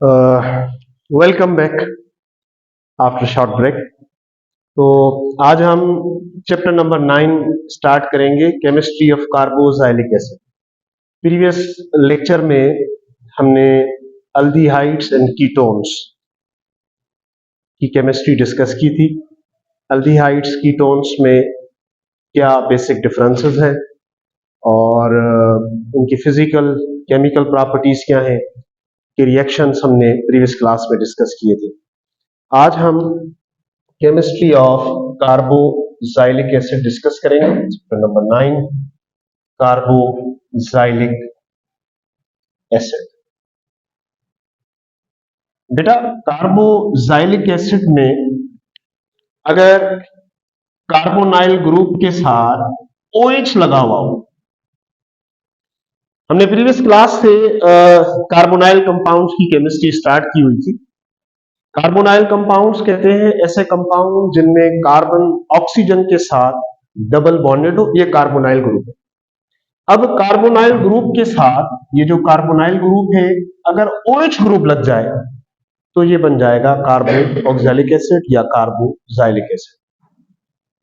Welcome back after short break. तो आज हम चैप्टर नंबर 9 स्टार्ट करेंगे, chemistry of carboxylic acid. Previous lecture में हमने अल्डिहाइड्स एंड कीटोन्स की केमिस्ट्री डिस्कस की थी। अल्डिहाइड्स कीटोन्स में क्या बेसिक डिफरेंसेस हैं और उनकी फिजिकल केमिकल प्रॉपर्टीज क्या हैं के रिएक्शंस हमने प्रीवियस क्लास में डिस्कस किए थे। आज हम chemistry of carboxylic acid discuss करेंगे, चैप्टर नंबर 9 कार्बोक्सिलिक एसिड। बेटा, कार्बोक्सिलिक एसिड में अगर कार्बोनाइल ग्रुप के साथ OH लगा हुआ हो, हमने प्रीवियस क्लास से कार्बोनाइल कंपाउंड्स की केमिस्ट्री स्टार्ट की हुई थी। कार्बोनाइल कंपाउंड्स कहते हैं ऐसे कंपाउंड जिनमें कार्बन ऑक्सीजन के साथ डबल बॉन्डेड हो, ये कार्बोनाइल ग्रुप है। अब कार्बोनाइल ग्रुप के साथ ये जो कार्बोनाइल ग्रुप है, अगर OH ग्रुप लग जाए तो ये बन जाएगा कार्बोक्सिलिक एसिड या कार्बोक्सिलिक एसिड।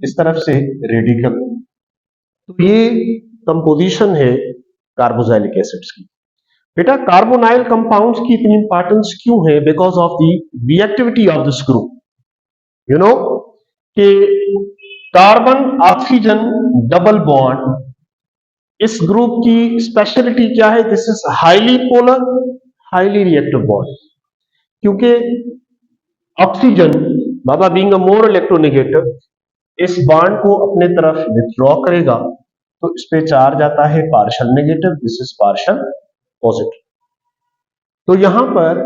इस तरफ से रेडिकल, तो ये कंपोजिशन है कार्बोक्सिलिक एसिड्स की। बेटा, कार्बोनाइल कंपाउंड्स की इतनी इंपॉर्टेंस क्यों है? Because of the reactivity of this group. You know कि कार्बन ऑक्सीजन डबल बॉन्ड, इस ग्रुप की स्पेशलिटी क्या है? This is highly polar, highly reactive bond. क्योंकि ऑक्सीजन, बाबा बीइंग अ मोर इलेक्ट्रोनेगेटिव, इस बॉन्ड को अपने तरफ विथड्रॉ करेगा तो इस पे चार्ज आता है partial negative, this is partial positive. तो यहां पर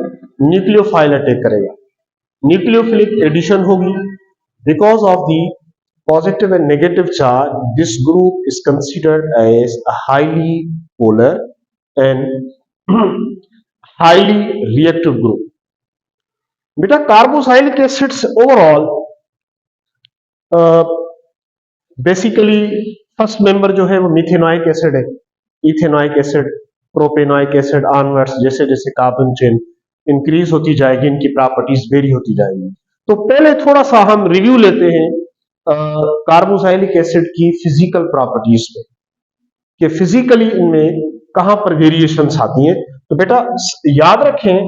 न्यूक्लियोफाइल अटैक करेगा, न्यूक्लियोफिलिक एडिशन होगी। Because of the positive and negative charge, this group is considered as a highly polar and highly reactive group. बेटा, carboxylic acids overall basically first member जो है वो methanoic acid है, ethanoic acid, propanoic acid, onwards जैसे जैसे carbon chain increase होती जाएगी, इनकी प्रॉपर्टीज वेरी होती जाएंगी। तो पहले थोड़ा सा हम रिव्यू लेते हैं कार्बोक्सिलिक एसिड की फिजिकल प्रॉपर्टीज पे, कि फिजिकली इनमें कहां पर वेरिएशंस आती हैं। तो बेटा याद रखें,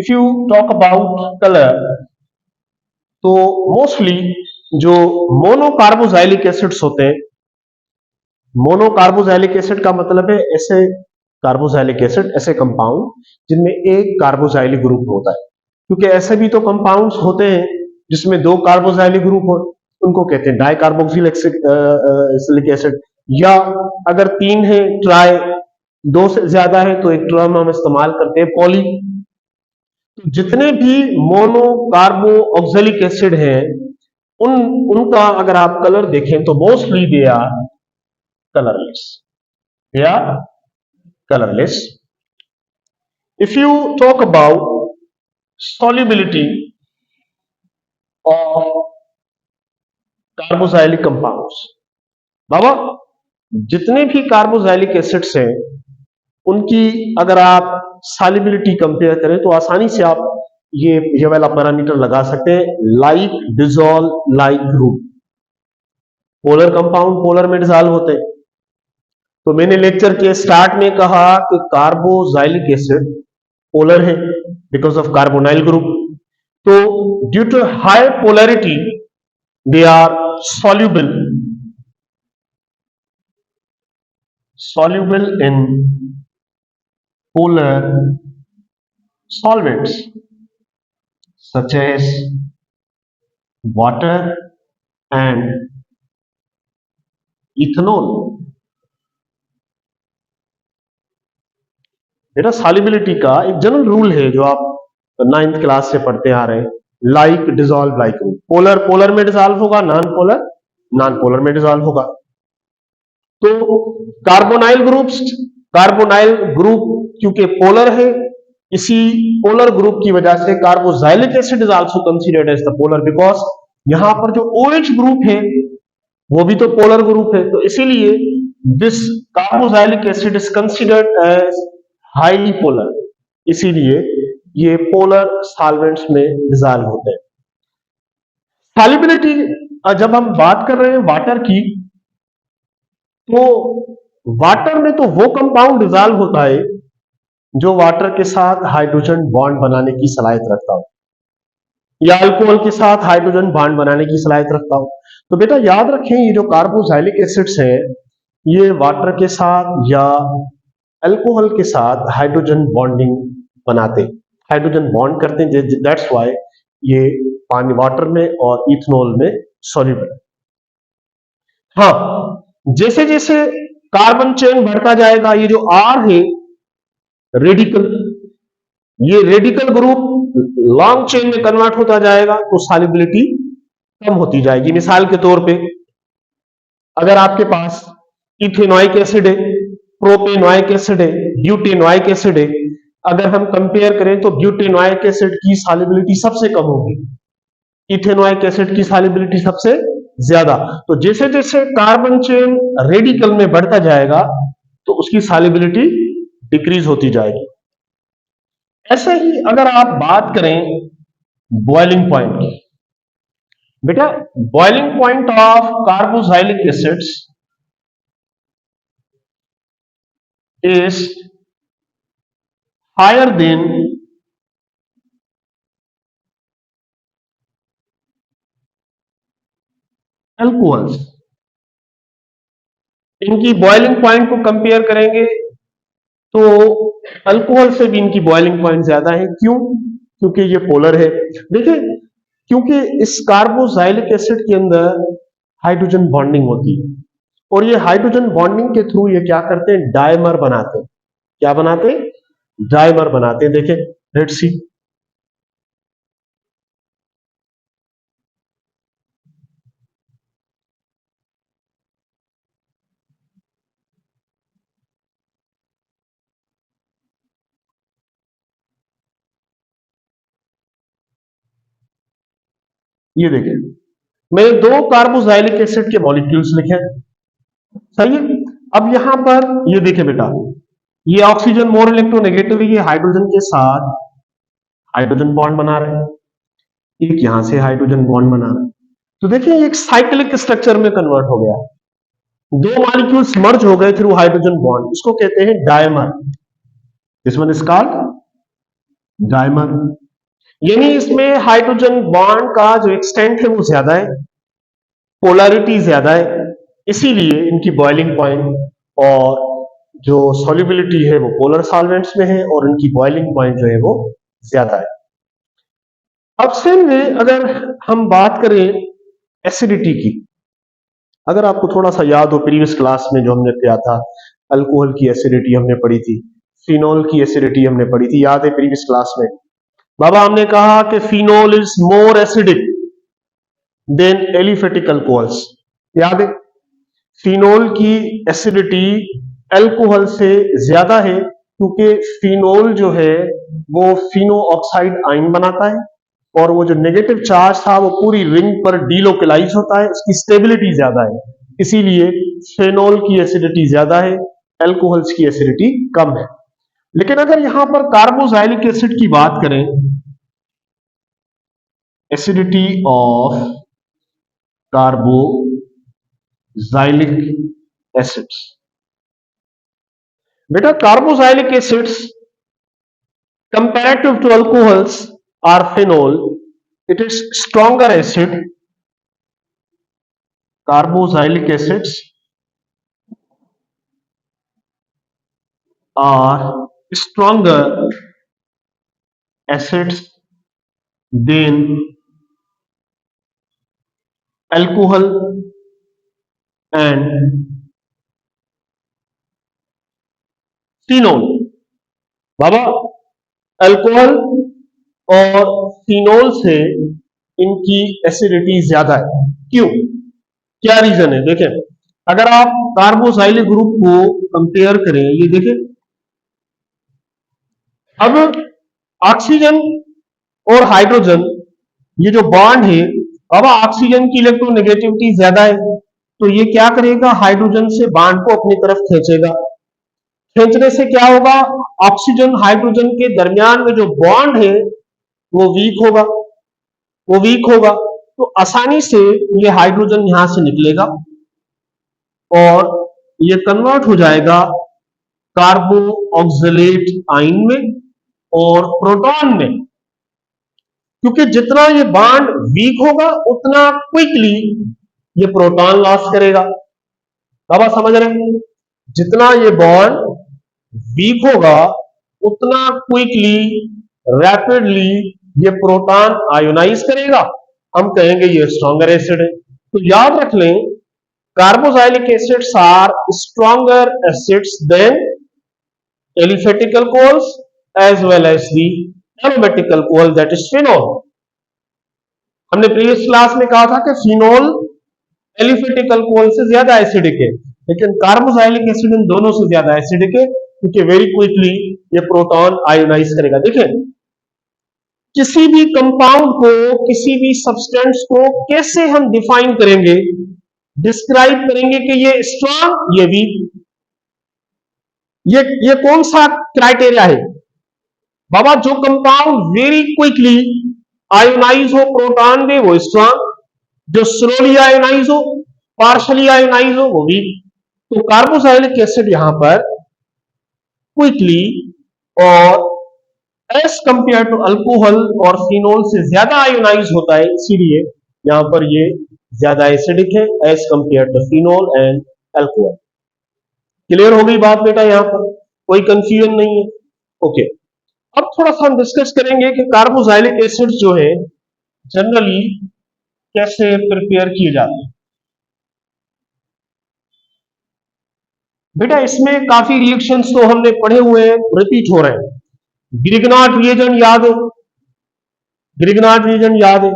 if you talk about colour, तो मोस्टली जो मोनोकार्बोक्सिलिक एसिड्स होते हैं, मोनोकार्बोक्सिलिक एसिड का मतलब है ऐसे कार्बोक्सिलिक एसिड, ऐसे कंपाउंड जिनमें एक कार्बोक्सिलिक ग्रुप होता है। क्योंकि ऐसे भी तो कंपाउंड्स होते हैं जिसमें दो कार्बोक्सिलिक ग्रुप हो, उनको कहते हैं डाइकार्बोक्सिलिक एसिड, या अगर तीन है ट्राई, दो से ज्यादा है तो एक टर्म हम इस्तेमाल करते हैं पॉली। तो जितने भी मोनोकार्बोक्सिलिक एसिड हैं, उनका अगर आप कलर देखें तो mostly they are colourless, they are colourless. If you talk about solubility of carboxylic compounds, बाबा जितने भी कार्बोक्सिलिक एसिड्स हैं उनकी अगर आप सॉल्युबिलिटी कंपेयर करें तो आसानी से आप ये वाला पैरामीटर लगा सकते हैं, like dissolve like group. Polar compound polar में डिसॉल्व होते हैं। तो मैंने लेक्चर के स्टार्ट में कहा कि कार्बोक्सिलिक एसिड पोलर है बिकॉज ऑफ कार्बोनाइल ग्रुप। तो due to high polarity they are soluble in polar solvents such as water and ethanol। बेटा, सॉल्युबिलिटी का एक जनरल रूल है जो आप 9th क्लास से पढ़ते आ रहे हैं, like dissolve like group. Polar polar में डिसॉल्व होगा, नॉन पोलर नॉन पोलर में डिसॉल्व होगा। तो कार्बोनाइल ग्रुप क्योंकि पोलर है, इसी पोलर ग्रुप की वजह से carboxylic acid is also considered as the polar, because यहां पर जो OH ग्रुप है वो भी तो पोलर ग्रुप है। तो इसीलिए this carboxylic acid is considered as highly polar, इसीलिए ये पोलर सॉल्वेंट्स में डिजॉल्व होते हैं। सॉल्युबिलिटी, जब हम बात कर रहे हैं वाटर की, तो वाटर में तो वो कंपाउंड डिजॉल्व होता है जो वाटर के साथ हाइड्रोजन बॉन्ड बनाने की सलाहियत रखता हो, या अल्कोहल के साथ हाइड्रोजन बॉन्ड बनाने की सलाहियत रखता हो। तो बेटा याद रखें, ये जो कार्बोक्सिलिक एसिड्स हैं, ये वाटर के साथ या अल्कोहल के साथ हाइड्रोजन बॉन्डिंग बनाते, हाइड्रोजन बॉन्ड करते हैं। दैट्स वाई ये पानी, वाटर में और इथेनॉल में सॉल्युबल है। हाँ, जैसे जैसे कार्बन चेन बढ़ता जाएगा, ये जो आर है रेडिकल, ये रेडिकल ग्रुप लॉन्ग चेन में कन्वर्ट होता जाएगा, तो सॉल्युबिलिटी कम होती जाएगी। मिसाल के तौर पे, अगर आपके पास इथेनोइक एसिड है, प्रोपेनोइक एसिड है, ब्यूटेनोइक एसिड है, अगर हम कंपेयर करें तो ब्यूटेनोइक एसिड की सॉल्युबिलिटी सबसे कम होगी, इथेनोइक एसिड की सॉल्युबिलिटी सबसे ज्यादा। तो जैसे जैसे कार्बन चेन रेडिकल में बढ़ता जाएगा, तो उसकी सॉल्युबिलिटी डिक्रीज होती जाएगी। ऐसे ही अगर आप बात करें बॉइलिंग पॉइंट की, बेटा boiling point of carboxylic acids is higher than alcohols। इनकी बॉइलिंग पॉइंट को कंपेयर करेंगे तो अल्कोहल से भी इनकी बॉइलिंग पॉइंट ज्यादा है। क्यों? क्योंकि ये पोलर है। देखिए, क्योंकि इस कार्बोक्सिलिक एसिड के अंदर हाइड्रोजन बॉन्डिंग होती है, और ये हाइड्रोजन बॉन्डिंग के थ्रू ये क्या करते हैं, डायमर बनाते हैं। क्या बनाते हैं? डायमर बनाते हैं। देखें, लेट्स सी, ये देखें, मैंने दो कार्बोक्सिलिक एसिड के मॉलिक्यूल्स लिखे, सही है। अब यहां पर ये देखें बेटा, ये ऑक्सीजन मोर इलेक्ट्रोनेगेटिव है, ये हाइड्रोजन के साथ हाइड्रोजन बॉन्ड बना रहे हैं, एक यहां से हाइड्रोजन बॉन्ड बना रहे हैं। तो देखिए, एक साइक्लिक स्ट्रक्चर में कन्वर्ट हो गया, दो मॉलिक्यूल्स मर्ज हो गए थ्रू हाइड्रोजन बॉन्ड, इसको कहते हैं dimer. This one is called dimer. यानी इसमें हाइड्रोजन बॉन्ड का जो एक्सटेंट है वो ज्यादा है, पोलैरिटी ज्यादा है, इसीलिए इनकी बॉइलिंग पॉइंट और जो सॉल्युबिलिटी है वो पोलर सॉल्वेंट्स में है, और इनकी बॉइलिंग पॉइंट जो है वो ज्यादा है। अब सेम वे अगर हम बात करें एसिडिटी की, अगर आपको थोड़ा सा याद हो प्रीवियस क्लास में जो हमने किया था, अल्कोहल की एसिडिटी हमने पढ़ी थी, फिनोल की एसिडिटी हमने पढ़ी थी, याद है प्रीवियस क्लास में? बाबा हमने कहा कि phenol is more acidic then aliphatic alcohols, याद है? फिनोल की एसिडिटी अल्कोहल से ज्यादा है, क्योंकि फिनोल जो है वो फिनो ऑक्साइड आयन बनाता है, और वो जो नेगेटिव चार्ज था वो पूरी रिंग पर डीलोकलाइज होता है, उसकी स्टेबिलिटी ज्यादा है, इसीलिए फिनोल की एसिडिटी ज्यादा है, अल्कोहल्स की एसिडिटी कम है। लेकिन अगर यहां पर कार्बोक्सिलिक एसिड की बात करें, एसिडिटी ऑफ कार्बोक्सिलिक एसिड्स, बेटा carboxylic acids comparative to alcohols or phenol, it is stronger acid. Carboxylic acids are stronger acids than alcohol and phenol। Baba alcohol और फिनोल से इनकी एसिडिटी ज्यादा है। क्यों? क्या रीजन है? देखें, अगर आप कार्बोक्सिलिक ग्रुप को कंपेयर करें, ये देखें, अब ऑक्सीजन और हाइड्रोजन, ये जो बॉन्ड है, अब ऑक्सीजन की इलेक्ट्रोनेगेटिविटी ज्यादा है, तो ये क्या करेगा, हाइड्रोजन से बॉन्ड को अपनी तरफ खींचेगा, खींचने से क्या होगा, ऑक्सीजन हाइड्रोजन के दरमियान में जो बॉन्ड है वो वीक होगा, तो आसानी से ये हाइड्रोजन यहां से निकलेगा और ये कन्वर्ट हो जाएगा कार्बो ऑक्सलेट आयन में और प्रोटॉन में। क्योंकि जितना ये बॉन्ड वीक होगा उतना क्विकली ये प्रोटॉन लॉस करेगा। अब आप समझ रहे हैं, जितना ये बॉन्ड वीक होगा उतना क्विकली रैपिडली ये प्रोटॉन आयोनाइज करेगा, हम कहेंगे ये स्ट्रॉन्गर एसिड है। तो याद रख लें, carboxylic acids are stronger acids than aliphatic alcohols as well as the aromatic alcohol that is phenol. हमने प्रीवियस क्लास में कहा था कि फिनोल एलिफेटिक अल्कोहल से ज्यादा एसिडिक है, लेकिन कार्बोक्सिलिक एसिड इन दोनों से ज्यादा एसिडिक है क्योंकि वेरी क्विकली ये प्रोटॉन आयोनाइज करेगा। देखिए, किसी भी कंपाउंड को, किसी भी सब्सटेंस को कैसे हम डिफाइन करेंगे, डिस्क्राइब करेंगे कि ये स्ट्रॉन्ग, ये वीक। ये कौन सा क्राइटेरिया है बाबा? जो कंपाउंड वेरी क्विकली आयोनाइज हो प्रोटॉन में वो स्ट्रॉन्ग, जो स्लोली आयोनाइज हो, पार्शली आयोनाइज हो वो वीक। तो कार्बोक्सिलिक एसिड यहां पर क्विकली और एज कंपेयर टू अल्कोहल और फिनोल से ज्यादा आयोनाइज होता है, इसीलिए यहां पर ये ज्यादा एसिडिक है as compare to phenol and alcohol. Clear हो गई बात बेटा? यहां पर कोई कंफ्यूजन नहीं है। ओके, अब थोड़ा सा हम डिस्कस करेंगे कि कार्बोक्सिलिक एसिड जो है जनरली कैसे प्रिपेयर किए जाते हैं। बेटा इसमें काफी रिएक्शंस तो हमने पढ़े हुए हैं, रिपीट हो रहे हैं। ग्रिग्नाट रिएजेंट याद है? ग्रिग्नाट रिएजेंट याद है?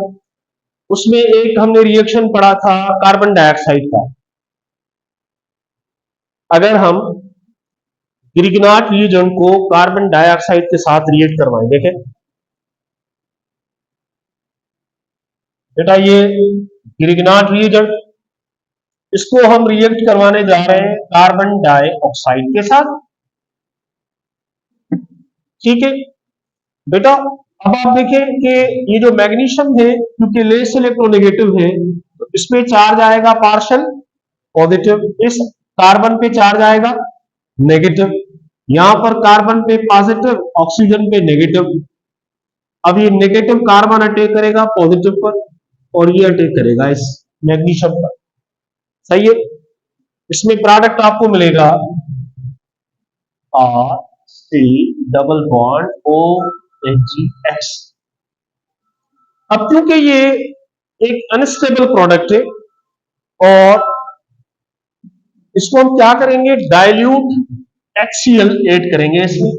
उसमें एक हमने रिएक्शन पढ़ा था कार्बन डाइऑक्साइड का। अगर हम ग्रिग्नाट रिएजेंट को कार्बन डाइऑक्साइड के साथ रिएक्ट करवाएं, देखें बेटा ये ग्रिग्नाट रिएजेंट, इसको हम रिएक्ट करवाने जा रहे हैं कार्बन डाइऑक्साइड के साथ। ठीक है बेटा, अब आप देखें कि ये जो मैग्नीशियम है क्योंकि लेस इलेक्ट्रोनेगेटिव है तो इस पे चार्ज आएगा पार्शियल पॉजिटिव, इस कार्बन पे चार्ज आएगा नेगेटिव, यहां पर कार्बन पे पॉजिटिव, ऑक्सीजन पे नेगेटिव। अब ये नेगेटिव कार्बन अटैक करेगा पॉजिटिव पर और ये अटैक करेगा इस मैग्नीशियम पर। सही है? इसमें प्रोडक्ट आपको मिलेगा R C double bond O H. अब क्योंकि ये एक अनस्टेबल प्रोडक्ट है और इसको हम क्या करेंगे, डाइल्यूट HCl ऐड करेंगे इसमें।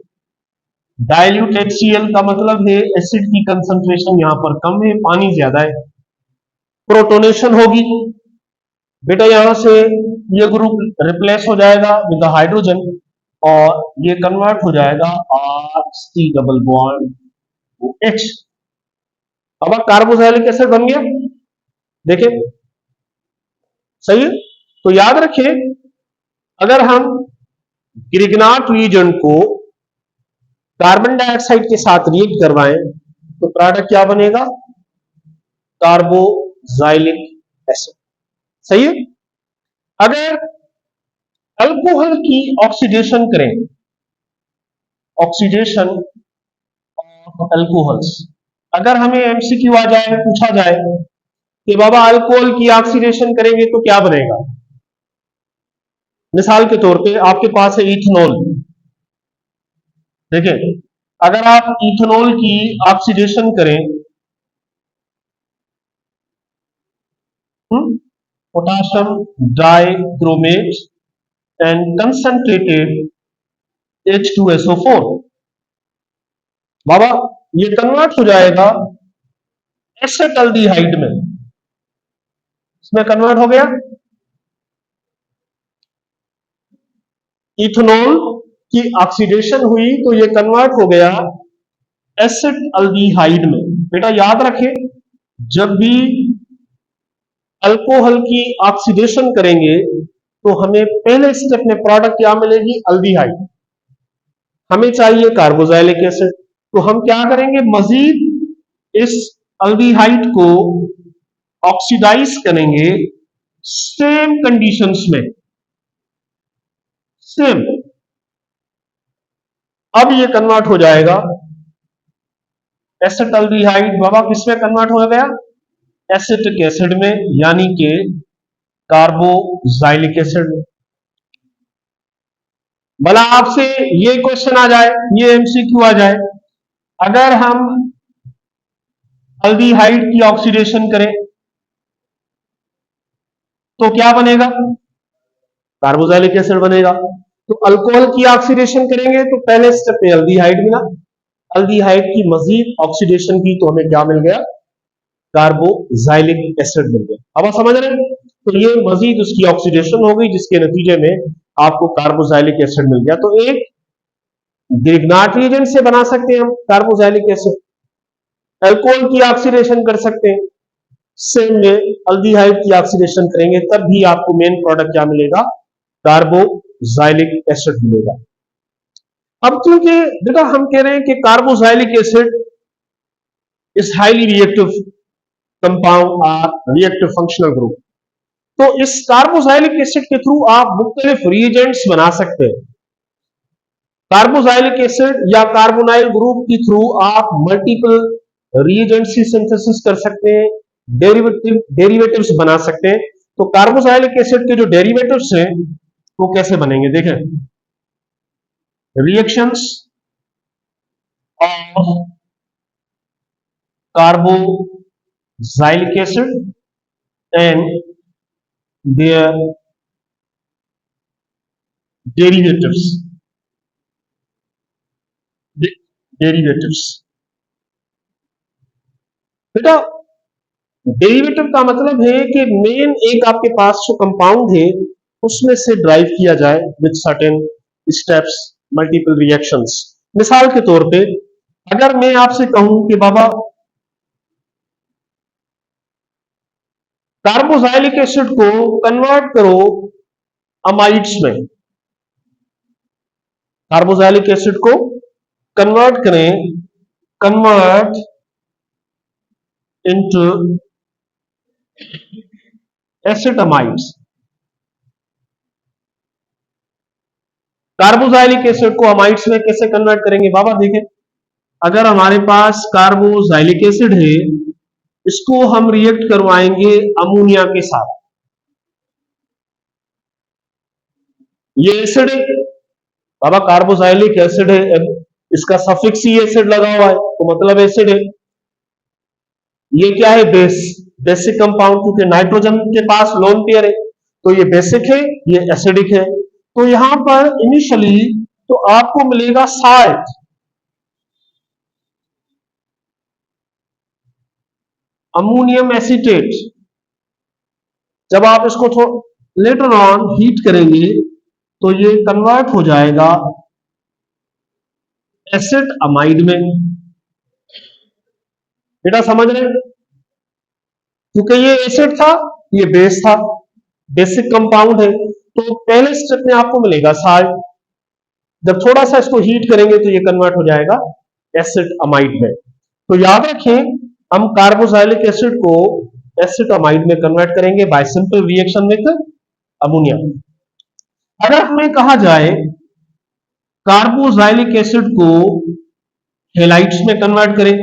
डाइल्यूट HCl का मतलब है एसिड की कंसंट्रेशन यहां पर कम है, पानी ज्यादा है, प्रोटोनेशन होगी बेटा, यहां से ये ग्रुप रिप्लेस हो जाएगा विद हाइड्रोजन और ये कन्वर्ट हो जाएगा R C double bond H. अब कार्बोक्सिलिक एसिड बन गया, देखें सही है? तो याद रखिए, अगर हम ग्रिग्नाट रिएजेंट को कार्बन डाइऑक्साइड के साथ रिएक्ट करवाएं तो प्रोडक्ट क्या बनेगा, कार्बोक्सिलिक एसिड। सही है? अगर अल्कोहल की ऑक्सीडेशन करें, ऑक्सीडेशन ऑफ अल्कोहल्स, अगर हमें एमसीक्यू आ जाए, पूछा जाए कि बाबा अल्कोहल की ऑक्सीडेशन करेंगे तो क्या बनेगा, मिसाल के तौर पे आपके पास है इथेनॉल। देखिए, अगर आप इथेनॉल की ऑक्सीडेशन करें, potassium dichromate and concentrated H2SO4, बाबा ये कन्वर्ट हो जाएगा एसेटल्डिहाइड में, इसमें कन्वर्ट हो गया। इथेनॉल की ऑक्सीडेशन हुई तो ये कन्वर्ट हो गया एसिटल्डिहाइड में। बेटा याद रखें, जब भी अल्कोहल की ऑक्सीडेशन करेंगे तो हमें पहले स्टेप में प्रोडक्ट क्या मिलेगी, अल्डिहाइड। हमें चाहिए कार्बोक्सिलिक एसिड। तो हम क्या करेंगे, मजीद इस अल्डिहाइड को ऑक्सीडाइज करेंगे सेम कंडीशंस में, सेम। अब ये कन्वर्ट हो जाएगा एसिटाल्डिहाइड, बाबा किसमें कन्वर्ट हो गया, एसिटिक एसिड में, यानी कि कार्बोक्सिलिक एसिड में। भला आपसे ये क्वेश्चन आ जाए, ये एमसीक्यू आ जाए, अगर हम अल्डिहाइड की ऑक्सीडेशन करें तो क्या बनेगा, कार्बोक्सिलिक एसिड बनेगा। तो अल्कोहल की ऑक्सीडेशन करेंगे तो पहले स्टेप में अल्डिहाइड मिला, अल्डिहाइड की मजीद ऑक्सीडेशन की तो हमें क्या मिल गया, कार्बोक्सिलिक एसिड मिल गया। अब आप समझ रहे हैं, तो ये मजीद उसकी ऑक्सीडेशन हो गई जिसके नतीजे में आपको कार्बोक्सिलिक एसिड मिल गया। तो एक ग्रिग्नार्ड रिएजेंट से बना सकते हैं हम कार्बोक्सिलिक एसिड, अल्कोहल की ऑक्सीडेशन कर सकते हैं, सेम में अल्डिहाइड की ऑक्सीडेशन करेंगे तब भी आपको मेन प्रोडक्ट क्या मिलेगा, कार्बोक्सिलिक एसिड मिलेगा। अब क्योंकि बेटा हम कह रहे हैं कि carboxylic acid is highly reactive compound और रिएक्टिव फंक्शनल ग्रुप, तो इस कार्बोक्सिलिक एसिड के थ्रू आप मुख्तलिफ रिएजेंट्स बना सकते हैं। कार्बोक्सिलिक एसिड या कार्बोनाइल ग्रुप के थ्रू आप मल्टीपल रिएजेंट्स की सिंथेसिस कर सकते हैं, डेरिवेटिव्स बना सकते हैं। तो कार्बोक्सिलिक एसिड के जो डेरिवेटिव्स हैं वो कैसे बनेंगे, देखें, reactions of carboxylic acid and their derivatives, derivatives बेटा, डेरिवेटिव का मतलब है कि मेन एक आपके पास जो कंपाउंड है उसमें से ड्राइव किया जाए with certain steps, multiple reactions. मिसाल के तौर पे अगर मैं आपसे कहूं कि बाबा कार्बोक्सिलिक एसिड को कन्वर्ट करो अमाइड्स में, कार्बोक्सिलिक एसिड को कन्वर्ट करें, कन्वर्ट इनटू एसिटामाइड्स। कार्बोक्सिलिक एसिड को अमाइड्स में कैसे कन्वर्ट करेंगे बाबा, देखें, अगर हमारे पास कार्बोक्सिलिक एसिड है, इसको हम रिएक्ट करवाएंगे अमोनिया के साथ, ये एसिड है बाबा, कार्बोक्सिलिक एसिड है, इसका सफिक्स ही एसिड लगा हुआ है तो मतलब एसिड है। ये क्या है, बेस, बेसिक कंपाउंड, क्योंकि नाइट्रोजन के पास लोन पेयर है तो ये बेसिक है, ये एसिडिक है। तो यहां पर इनिशियली तो आपको मिलेगा साल्ट, अमोनियम एसीटेट। जब आप इसको लेटर ऑन हीट करेंगे तो ये कन्वर्ट हो जाएगा एसिड अमाइड में। बेटा समझ रहे हैं, क्योंकि ये एसिड था, ये बेस था, बेसिक कंपाउंड है, तो पहले स्टेप में आपको मिलेगा साल्ट, जब थोड़ा सा इसको हीट करेंगे तो ये कन्वर्ट हो जाएगा एसिड अमाइड में। तो याद रखें, हम कार्बोक्सिलिक एसिड को एसिड अमाइड में कन्वर्ट करेंगे bye simple reaction with ammonia. अगर हमें कहा जाए कार्बोक्सिलिक एसिड को हेलाइट्स में कन्वर्ट करें,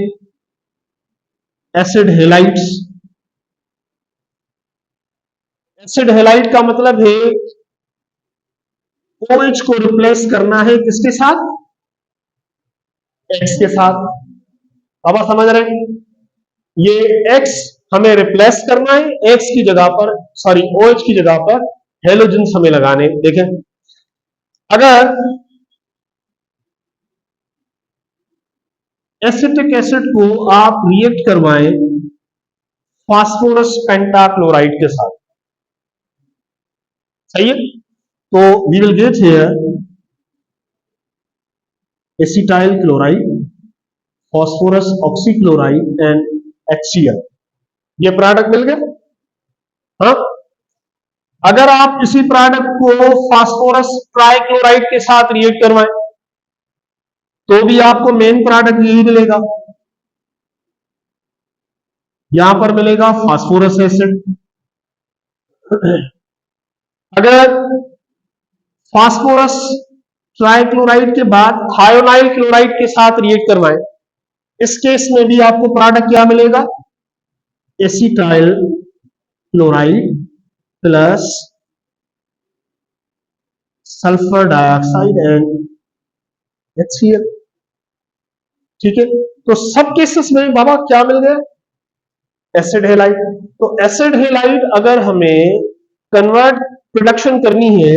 एसिड हेलाइट्स, एसिड हेलाइट का मतलब है OH को रिप्लेस करना है किसके साथ, X के साथ। अब आप समझ रहे हैं, ये X हमें रिप्लेस करना है, X की जगह पर, सॉरी OH की जगह पर हेलोजन्स हमें लगाने। देखें, अगर एसिटिक एसिड को आप रिएक्ट करवाएं फास्फोरस पेंटाक्लोराइड के साथ, सही है, तो we will get here acetyl chloride, phosphorus oxychloride and HCl, ये प्रोडक्ट मिल गए। हाँ, अगर आप इसी प्रोडक्ट को फास्फोरस ट्राइक्लोराइड के साथ रिएक्ट करवाएं तो भी आपको मेन प्रोडक्ट यही मिलेगा। यहां पर मिलेगा फास्फोरस एसिड। अगर फास्फोरस ट्राइक्लोराइड के बाद थायोनाइल क्लोराइड के साथ रिएक्ट करवाएं, इस केस में भी आपको प्रोडक्ट क्या मिलेगा? Acetyl chloride plus sulphur dioxide and HCl। ठीक है, तो सब केसेस में बाबा क्या मिल गया? Acid halide. तो एसिड हेलाइड अगर हमें कन्वर्ट प्रोडक्शन करनी है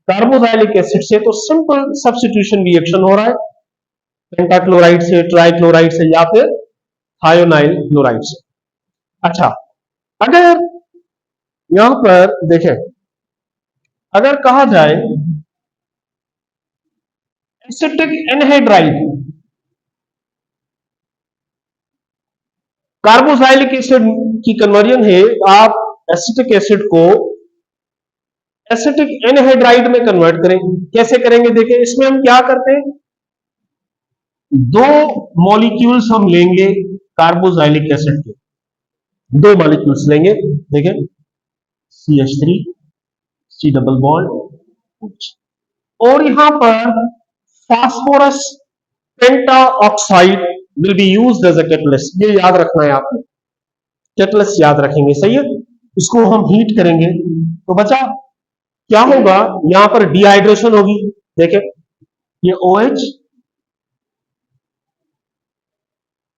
कार्बोक्सिलिक एसिड से, तो सिंपल सब्स्टिट्यूशन रिएक्शन हो रहा है पेंटाक्लोराइड से, ट्राइक्लोराइड से या फिर थायोनाइल क्लोराइड से। अच्छा, अगर यहां पर देखें, अगर कहा जाए एसिटिक एनहाइड्राइड कार्बोक्सिलिक एसिड की कन्वर्जन है, आप एसिटिक एसिड को एसिटिक एनहाइड्राइड में कन्वर्ट करें। कैसे करेंगे देखें, इसमें हम क्या करते हैं, दो मॉलिक्यूल्स हम लेंगे कार्बोक्सिलिक एसिड के, दो मॉलिक्यूल्स लेंगे, देखें CH3 C डबल बॉन्ड, और यहां पर phosphorus penta oxide will be used as a catalyst. ये याद रखना है आपको, कैटलिस्ट याद रखेंगे, सही है। इसको हम हीट करेंगे तो बचा क्या होगा, यहां पर डिहाइड्रेशन होगी। देखें ये OH,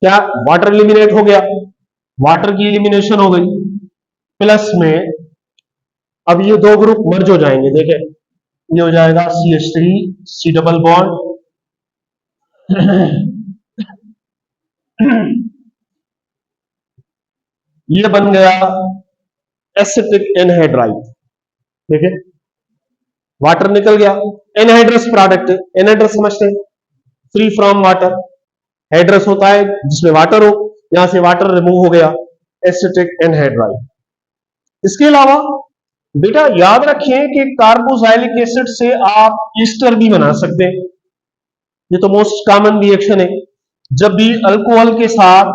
क्या वाटर एलिमिनेट हो गया, वाटर की एलिमिनेशन हो गई, प्लस में अब ये दो ग्रुप मर्ज हो जाएंगे। देखें ये हो जाएगा CH3 C डबल बॉन्ड ये बन गया एसिटिक एनहाइड्राइड। ठीक है, वाटर निकल गया, एनहाइड्रस प्रोडक्ट, एनहाइड्रस समझते हैं, फ्री फ्रॉम वाटर, हाइड्रस होता है जिसमें वाटर हो, यहां से वाटर रिमूव हो गया, एसिटिक एनहाइड्राइड। इसके अलावा बेटा याद रखें कि कार्बोक्सिलिक एसिड से आप ईस्टर भी बना सकते हैं। ये तो मोस्ट कॉमन रिएक्शन है, जब भी अल्कोहल के साथ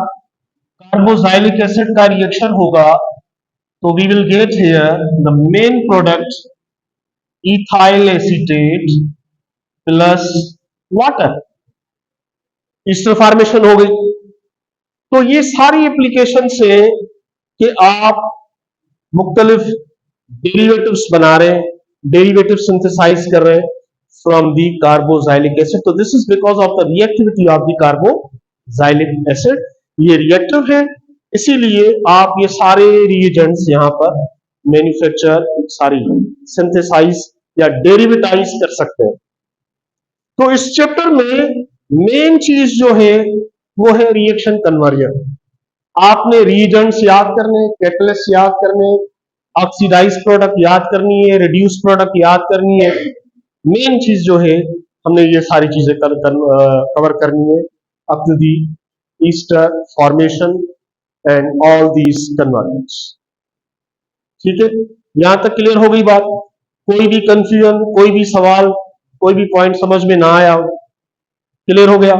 कार्बोक्सिलिक एसिड का रिएक्शन होगा तो we will get here the main product ethyl acetate plus water, ester formation हो गई। तो ये सारी एप्लीकेशन से कि आप मुख्तलिफ डेरिवेटिव्स बना रहे हैं, डेरिवेटिव सिंथेसाइज कर रहे हैं फ्रॉम दी कार्बोक्सिलिक एसिड। तो this is because of the reactivity of the carboxylic acid. ये रिएक्टिव है, इसीलिए आप ये सारे रिएजेंट्स यहां पर मैन्युफैक्चर सारी सिंथेसाइज या डेरिवेटाइज कर सकते हैं। तो इस चैप्टर में मेन चीज जो है वो है रिएक्शन कन्वर्जन। आपने रिएजेंट्स याद करने, कैटलिस्ट याद करने, ऑक्सीडाइज प्रोडक्ट याद करनी है, रिड्यूस प्रोडक्ट याद करनी है। मेन चीज जो है हमने ये सारी चीजें कवर करनी है up to the ester formation and all these convergence. ठीक है, यहां तक क्लियर हो गई बात? कोई भी कंफ्यूजन, कोई भी सवाल, कोई भी पॉइंट समझ में ना आया हो, क्लियर हो गया?